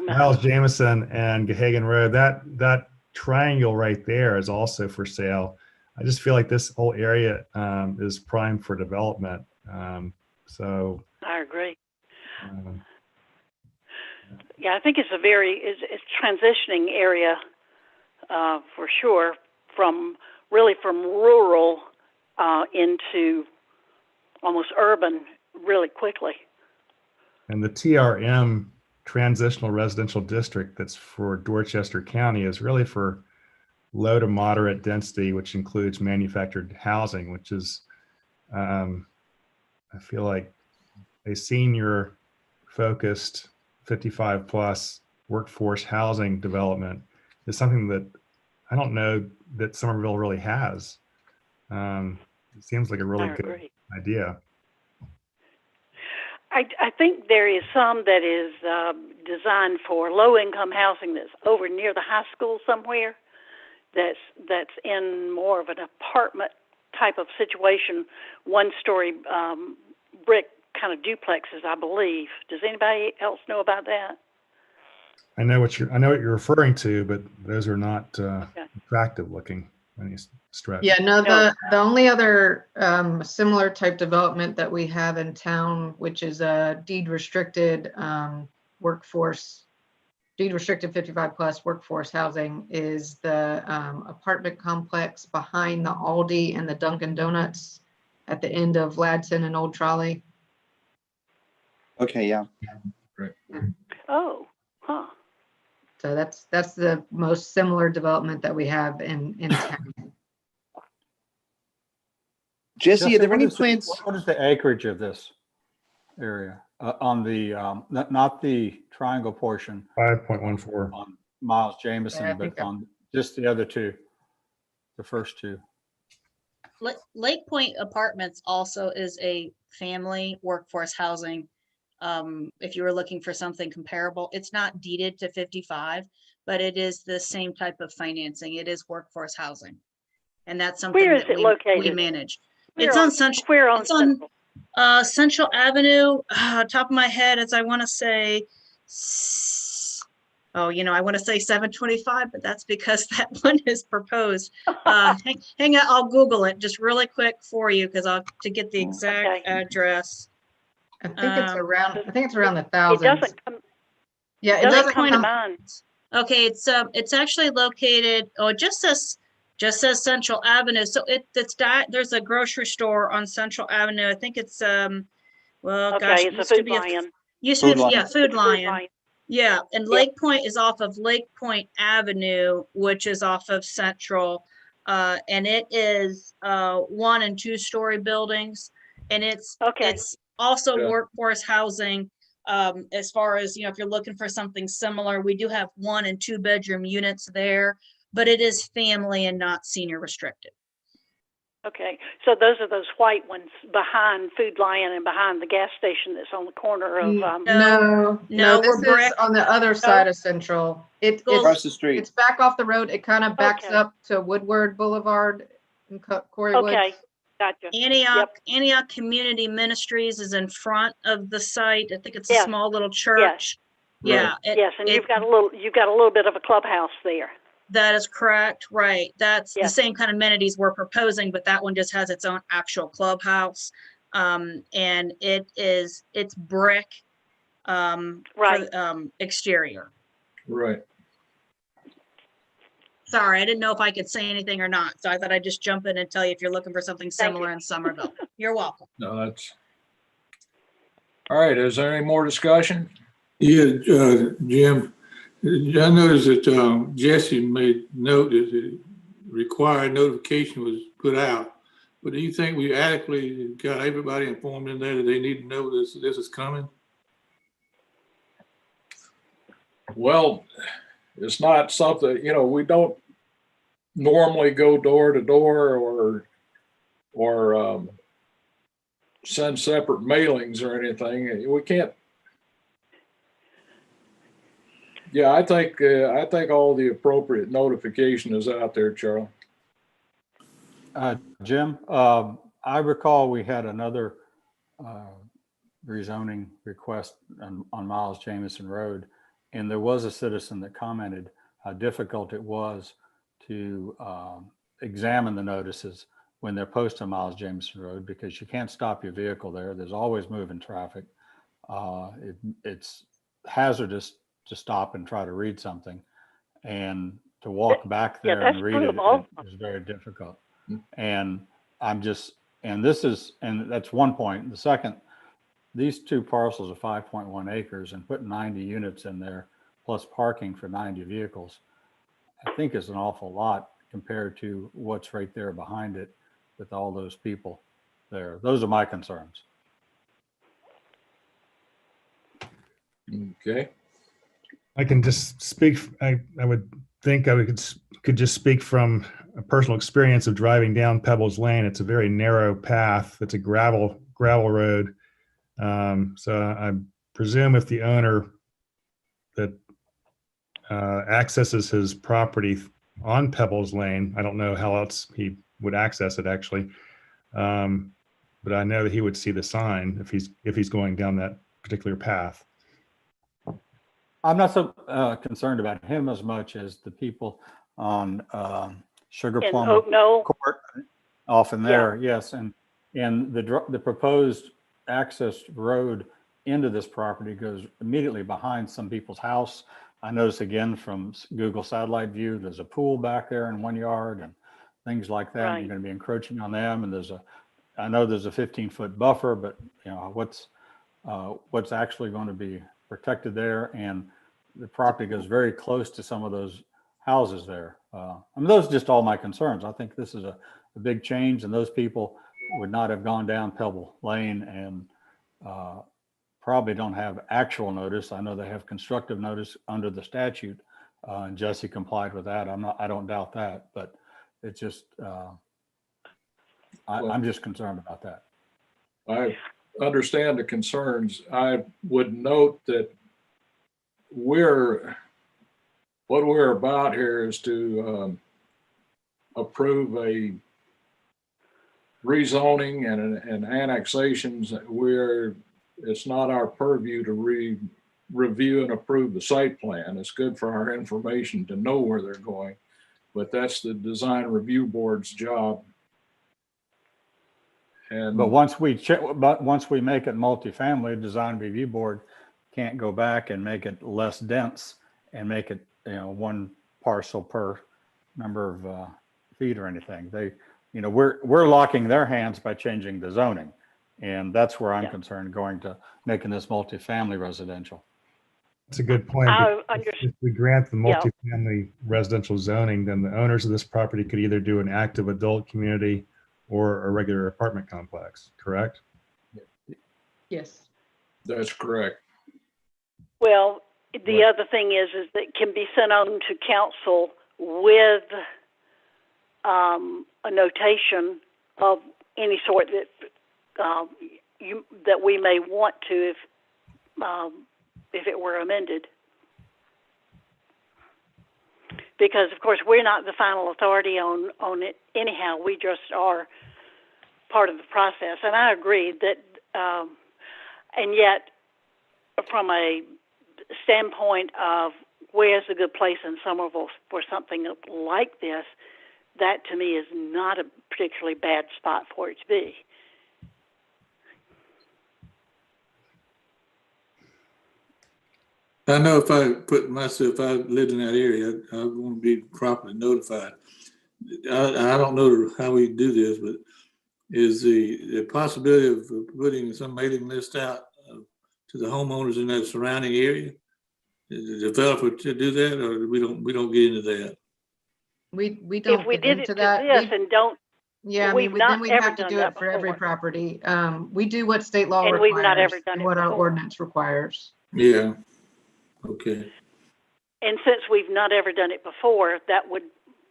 Miles Jamison and Gahagan Road. That triangle right there is also for sale. I just feel like this whole area is prime for development. So I agree. Yeah, I think it's it's transitioning area for sure, from rural into almost urban really quickly. And the TRM, Transitional Residential District, that's for Dorchester County, is really for low to moderate density, which includes manufactured housing, which is, I feel like, a senior focused 55 plus workforce housing development is something that I don't know that Somerville really has. It seems like a really good idea. I think there is some that is designed for low-income housing that's over near the high school somewhere. That's in more of an apartment type of situation, one-story brick kind of duplexes, I believe. Does anybody else know about that? I know what you're referring to, but those are not attractive looking any stretch. Yeah, no, the only other similar type development that we have in town, which is a deed restricted workforce, deed restricted 55 plus workforce housing, is the apartment complex behind the Aldi and the Dunkin' Donuts at the end of Ladson and Old Trolley. Okay, yeah. Great. Oh, huh. So that's the most similar development that we have in town. Jesse, are there any plans? What is the acreage of this area on the, not the triangle portion? 5.14. On Miles Jamison, Yeah, I but think on just the other two, the first two. Lake Point Apartments also is a family workforce housing. If you were looking for something comparable, it's not deeded to 55, but it is the same type of financing. It is workforce housing. And that's something Where is that it located? we manage. Where It's on Central. It's on Central? Central Avenue. Top of my head, as I want to say, I want to say 725, but that's because that one is proposed. Hang on, I'll Google it just really quick for you to get the exact address. I think it's around. I think it's around the It thousands. doesn't come. Yeah, it doesn't doesn't come to come. mind. Okay, it's actually located. Oh, it just says Central Avenue. So there's a grocery store on Central Avenue. I think it's Okay, gosh, it it's a Food Lion. used to be Food yeah, Lion. Food Lion. Yeah, and Yep. Lake Point is off of Lake Point Avenue, which is off of Central, and it is 1- and 2-story buildings, and it's Okay. it's also Yeah. workforce housing. As far as, if you're looking for something similar, we do have 1 and 2 bedroom units there, but it is family and not senior restricted. Okay, so those are those white ones behind Food Lion and behind the gas station that's on the corner of, No, No, this we're brick. is on the other side of Central. Across the street. It's back off the road. It kind of backs Okay. up to Woodward Boulevard and Corey Woods. okay, gotcha. Antioch Community Ministries is in front of the site. I think it's a Yes. small little church. Yeah. Yes, and you've got a little bit of a clubhouse there. That is correct, right. That's the Yes. same kind of amenities we're proposing, but that one just has its own actual clubhouse. And it's brick, Right. exterior. Right. Sorry, I didn't know if I could say anything or not, so I thought I'd just jump in and tell you if you're looking for something Thank similar you. in Somerville. You're welcome. No, that's. All right, is there any more discussion? Yeah, Jim, I noticed that Jesse made note that the required notification was put out. But do you think we adequately got everybody informed in there that they need to know this is coming? Well, it's not something, we don't normally go door to door or send separate mailings or anything. We can't. Yeah, I think all the appropriate notification is out there, Charlie. Jim, I recall we had another rezoning request on Miles Jamison Road, and there was a citizen that commented how difficult it was to examine the notices when they're posted on Miles Jamison Road, because you can't stop your vehicle there. There's always moving traffic. It's hazardous to stop and try to read something, and to walk back there and read it is very difficult. And that's one point. The second, these 2 parcels of 5.1 acres and putting 90 units in there plus parking for 90 vehicles, I think is an awful lot compared to what's right there behind it with all those people there. Those are my concerns. Okay. I can just speak. I would think I could just speak from a personal experience of driving down Pebbles Lane. It's a very narrow path. It's a gravel road. So I presume if the owner that accesses his property on Pebbles Lane, I don't know how else he would access it actually, but I know that he would see the sign if he's going down that particular path. I'm not so concerned about him as much as the people on Sugar In Plum Oak Knoll. Court, often there, yes, and the proposed access road into this property goes immediately behind some people's house. I notice again from Google satellite view, there's a pool back there in 1 yard and things like that. Right. You're going to be encroaching on them, and I know there's a 15-foot buffer, but what's actually going to be protected there, and the property goes very close to some of those houses there. Those are just all my concerns. I think this is a big change, and those people would not have gone down Pebble Lane and probably don't have actual notice. I know they have constructive notice under the statute, and Jesse complied with that. I don't doubt that, but it's just, I'm just concerned about that. I understand the concerns. I would note that what we're about here is to approve a rezoning and annexations where it's not our purview to review and approve the site plan. It's good for our information to know where they're going, but that's the design review board's job. And But once we make it multifamily, design review board can't go back and make it less dense and make it, 1 parcel per number of feet or anything. We're locking their hands by changing the zoning. And that's where I'm concerned, going to making this multifamily residential. That's a good point. I If we grant the multifamily residential zoning, then the owners of this property could either do an active adult community or a regular apartment complex, correct? Yes. that's correct. Well, the other thing is that it can be sent on to council with a notation of any sort that that we may want to if it were amended. Because of course we're not the final authority on it anyhow. We just are part of the process. And I agree that, and yet from a standpoint of where's a good place in Somerville for something like this, that to me is not a particularly bad spot for it to be. I know if I put myself, if I lived in that area, I want to be properly notified. I don't know how we do this, but is the possibility of putting some mailing list out to the homeowners in that surrounding area? Is the developer to do that, or we don't get into that? We don't If we get did into it to that. this and don't, Yeah, I we've mean, not then we'd ever have to done do that it for every before. property. We do what state law And we've not requires ever done and it what our before. ordinance requires. Yeah. Okay. and since we've not ever done it before, that would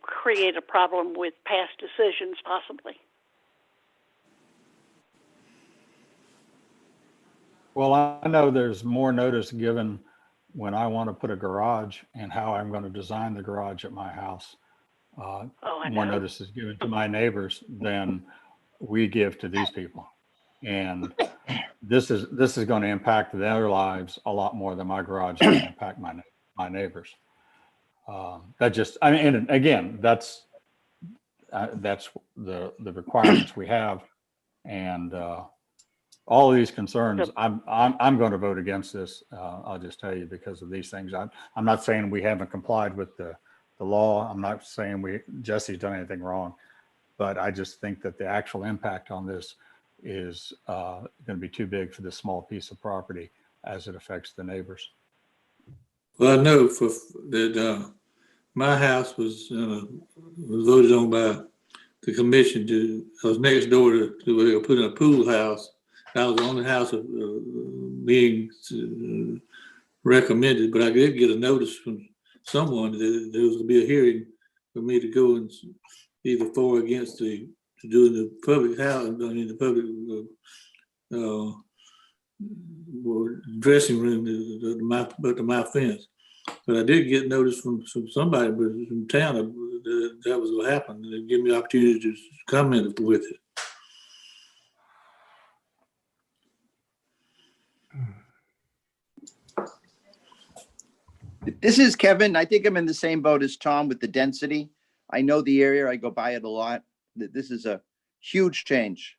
create a problem with past decisions possibly. Well, I know there's more notice given when I want to put a garage and how I'm going to design the garage at my house. Oh, I More know. notice is given to my neighbors than we give to these people. And this is going to impact their lives a lot more than my garage is going to impact my neighbors. That just, I mean, and again, that's the requirements we have. And all of these concerns, I'm going to vote against this. I'll just tell you, because of these things. I'm not saying we haven't complied with the law. I'm not saying Jesse's done anything wrong, but I just think that the actual impact on this is going to be too big for this small piece of property as it affects the neighbors. Well, I know that my house was voted on by the commission. I was next door to where they were putting a pool house. That was the only house being recommended, but I did get a notice from someone that there was going to be a hearing for me to go and either for or against to do in the public house, in the public dressing room to my fence. But I did get notice from somebody from town that was what happened. They gave me the opportunity to comment with it. This is Kevin. I think I'm in the same boat as Tom with the density. I know the area. I go by it a lot. This is a huge change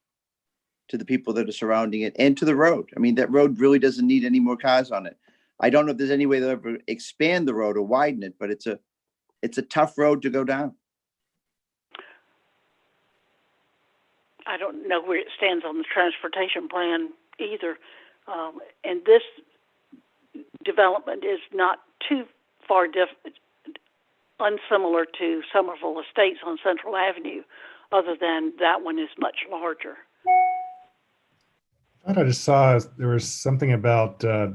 to the people that are surrounding it and to the road. I mean, that road really doesn't need any more cars on it. I don't know if there's any way they'll ever expand the road or widen it, but it's a tough road to go down. I don't know where it stands on the transportation plan either. And this development is not too far unsimilar to Somerville Estates on Central Avenue, other than that one is much larger. I thought I just saw there was something about a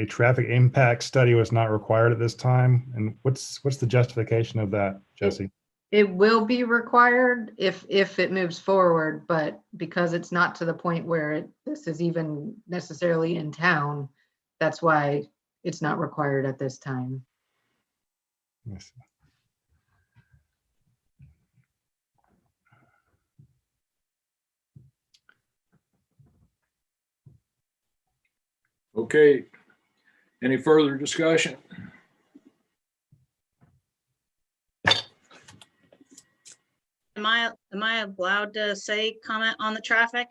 traffic impact study was not required at this time. And what's the justification of that, Jesse? It will be required if it moves forward, but because it's not to the point where this is even necessarily in town, that's why it's not required at this time. Yes. Okay. Any further discussion? Am I allowed to say comment on the traffic?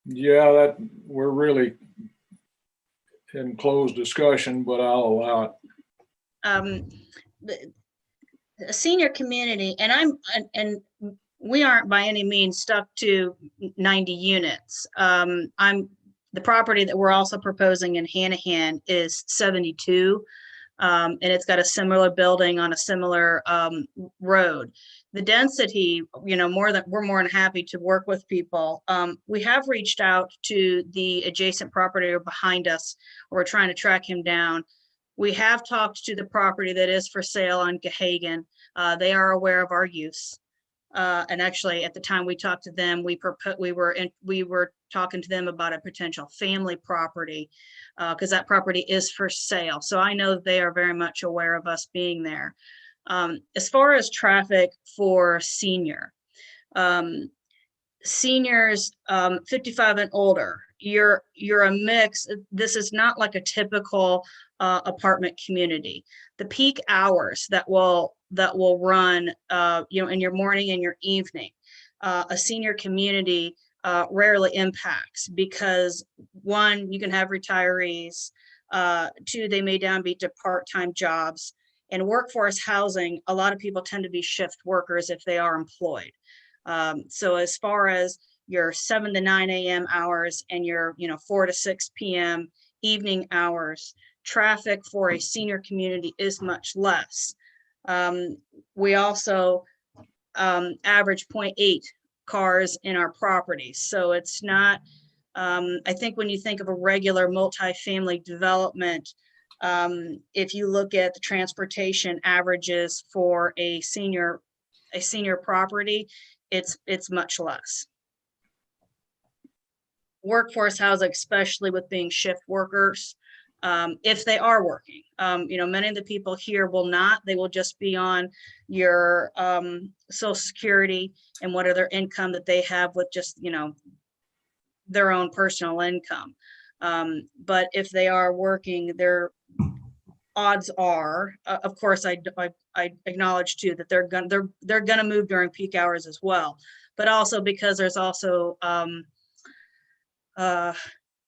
Yeah, that we're really in closed discussion, but I'll allow it. The senior community, and we aren't by any means stuck to 90 units. The property that we're also proposing in Hanahan is 72. And it's got a similar building on a similar road. The density, we're more than happy to work with people. We have reached out to the adjacent property or behind us. We're trying to track him down. We have talked to the property that is for sale on Gahagan. They are aware of our use. And actually, at the time we talked to them, we were talking to them about a potential family property because that property is for sale. So I know they are very much aware of us being there. As far as traffic for seniors 55 and older, you're a mix. This is not like a typical apartment community. The peak hours that will run in your morning and your evening, a senior community rarely impacts because one, you can have retirees, two, they may down be to part-time jobs. And workforce housing, a lot of people tend to be shift workers if they are employed. So as far as your 7 to 9 a.m. hours and your 4 to 6 p.m. evening hours, traffic for a senior community is much less. We also average 0.8 cars in our properties. So it's not, I think when you think of a regular multifamily development, if you look at the transportation averages for a senior property, it's much less. Workforce housing, especially with being shift workers, if they are working, many of the people here will not. They will just be on your Social Security and what other income that they have with just their own personal income. But if they are working, their odds are, of course, I acknowledge too that they're gonna move during peak hours as well. But also because there's also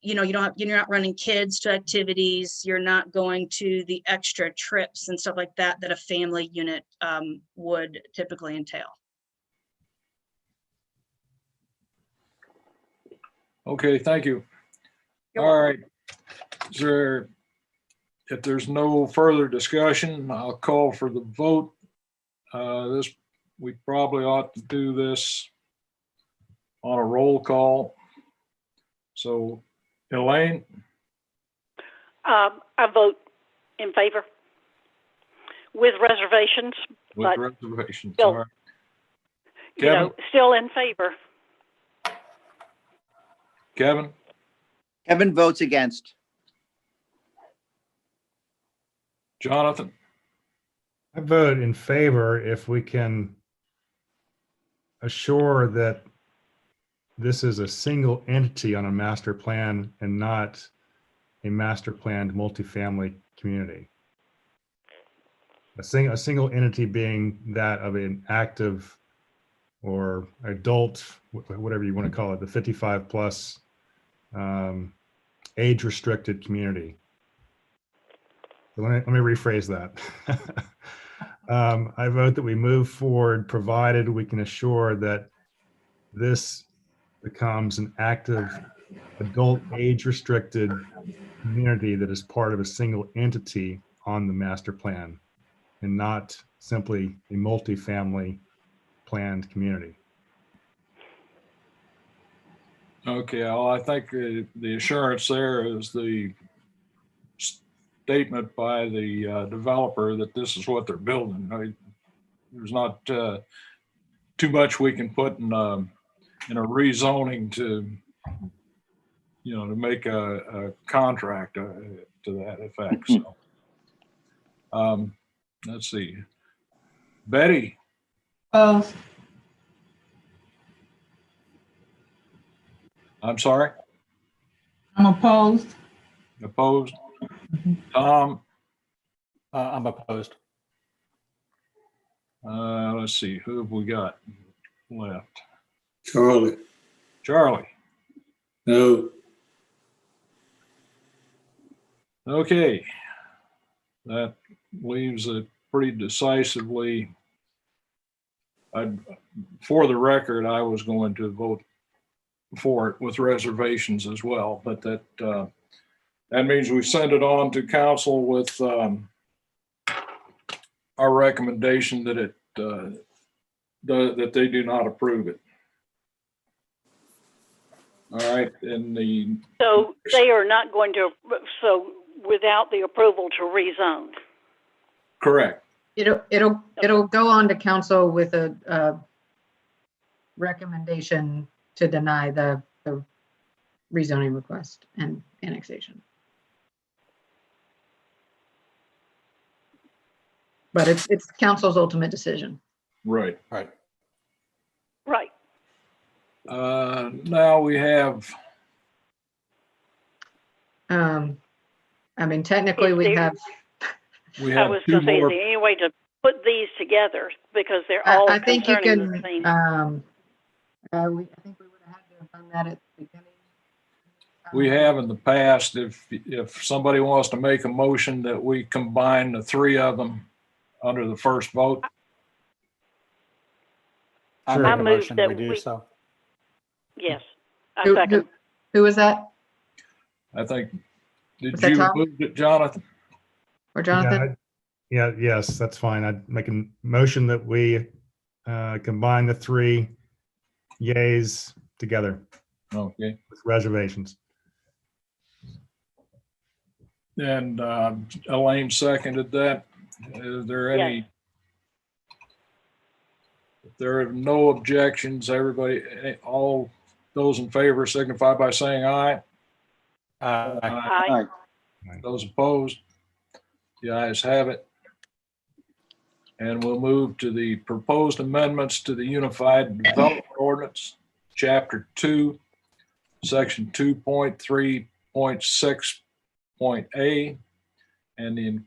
you're not running kids to activities, you're not going to the extra trips and stuff like that a family unit would typically entail. Okay, thank you. You're All welcome. right. If there's no further discussion, I'll call for the vote. We probably ought to do this on a roll call. So, Elaine? I vote in favor with reservations, With but reservations. still, All right. Kevin? still in favor. Kevin? Kevin votes against. Jonathan? I vote in favor if we can assure that this is a single entity on a master plan and not a master planned multifamily community. A single entity being that of an active or adult, whatever you want to call it, the 55 plus age restricted community. So let me rephrase that. I vote that we move forward provided we can assure that this becomes an active adult age restricted community that is part of a single entity on the master plan and not simply a multifamily planned community. Okay, well, I think the assurance there is the statement by the developer that this is what they're building. There's not too much we can put in a rezoning to make a contract to that effect. So, let's see. Betty? Opposed. I'm sorry? I'm opposed. Opposed? Tom? I'm opposed. Let's see, who have we got left? Charlie, Charlie? no. Okay. That leaves it pretty decisively. For the record, I was going to vote for it with reservations as well, but that means we send it on to council with our recommendation that that they do not approve it. All right, and So they are not going to, so without the approval to rezone. correct. It'll go on to council with a recommendation to deny the rezoning request and annexation. But it's council's ultimate decision. Right. Right. Right. Now we have, I mean, technically, Is we there- have, I was two going to say, is more. there any way to put these together because they're I all I think you concerning the can, same? I think we would have had to have done that at the beginning. We have in the past, if somebody wants to make a motion that we combine the three of them under the first vote, I Sure. make I a move motion, that we do we- so. Yes. I Who- second. Who was that? I think, did Was that you Tom? move it, Jonathan? Or Jonathan? Yes, that's fine. I'd make a motion that we combine the three yays together Okay. with reservations. And Elaine seconded that. Is there any? If there are no objections, everybody, all those in favor signify by saying aye. Aye. Those opposed? The ayes have it. And we'll move to the proposed amendments to the Unified Development Ordinance, Chapter 2, Section 2.3.6.A, and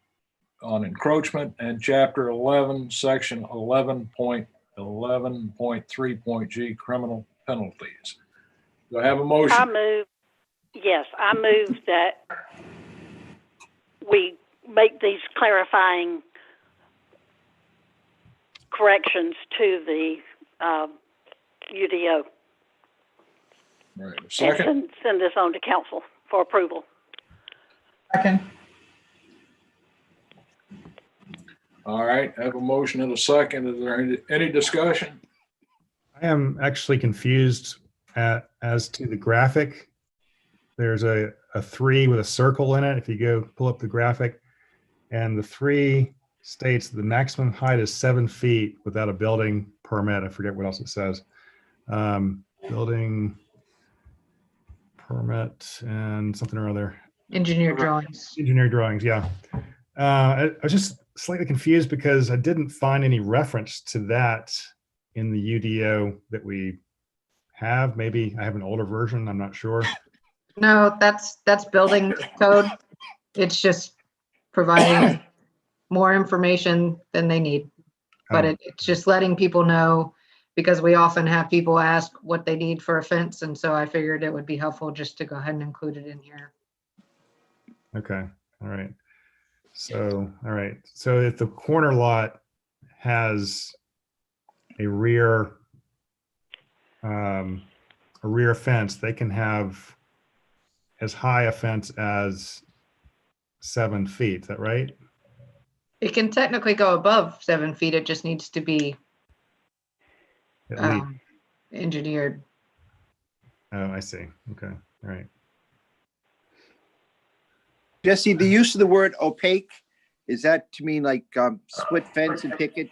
on encroachment, and Chapter 11, Section 11.11.3.g, criminal penalties. Do I have a motion? I move that we make these clarifying corrections to the UDO. Right, a And second? send this on to council for approval. Second. All right, I have a motion and a second. Is there any discussion? I am actually confused as to the graphic. There's a 3 with a circle in it. If you go pull up the graphic, and the 3 states the maximum height is 7 feet without a building permit. I forget what else it says. Building permit and something or other. Engineer drawings. Engineer drawings, yeah. I was just slightly confused because I didn't find any reference to that in the UDO that we have. Maybe I have an older version, I'm not sure. No, that's building code. It's just providing more information than they need. But it's just letting people know, because we often have people ask what they need for a fence. And so I figured it would be helpful just to go ahead and include it in here. Okay, all right. So, all right. So if the corner lot has a rear fence, they can have as high a fence as 7 feet. Is that right? It can technically go above 7 feet. It just needs to be At least. engineered. Oh, I see. Okay, all right. Jesse, the use of the word opaque, is that to mean like split fence and picket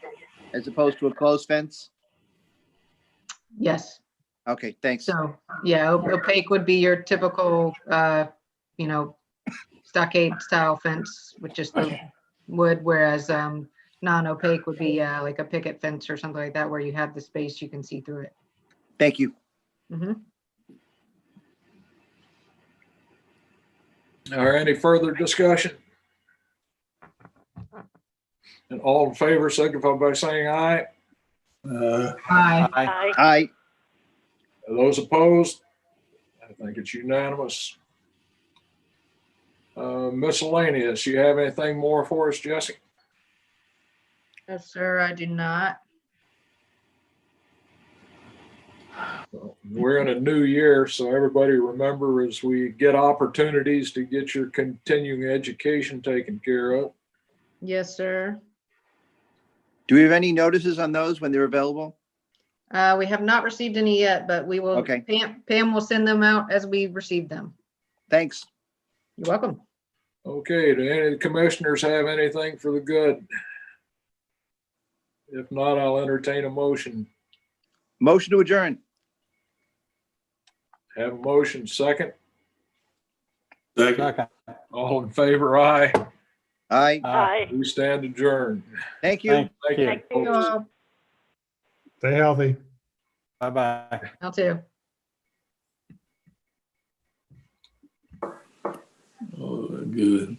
as opposed to a closed fence? Yes. Okay, thanks. So, yeah, opaque would be your typical, stockade style fence with just the wood, whereas non-opaque would be like a picket fence or something like that, where you have the space, you can see through it. Thank you. Mhm. Or any further discussion? And all in favor signify by saying aye. Aye. Aye. Those opposed? I think it's unanimous. Miscellaneous, you have anything more for us, Jesse? Yes, sir, I do not. We're in a new year, so everybody remember, as we get opportunities, to get your continuing education taken care of. Yes, sir. Do we have any notices on those when they're available? We have not received any yet, but we will, Okay. Pam will send them out as we receive them. Thanks. You're welcome. Okay, do any of the commissioners have anything for the good? If not, I'll entertain a motion. Motion to adjourn. Have a motion, second. Second. Second. All in favor, aye. Aye. Aye. We stand adjourned. Thank you. Thank Thank you. you. Thank you. folks. Stay healthy. Bye-bye. I'll too. Oh, good.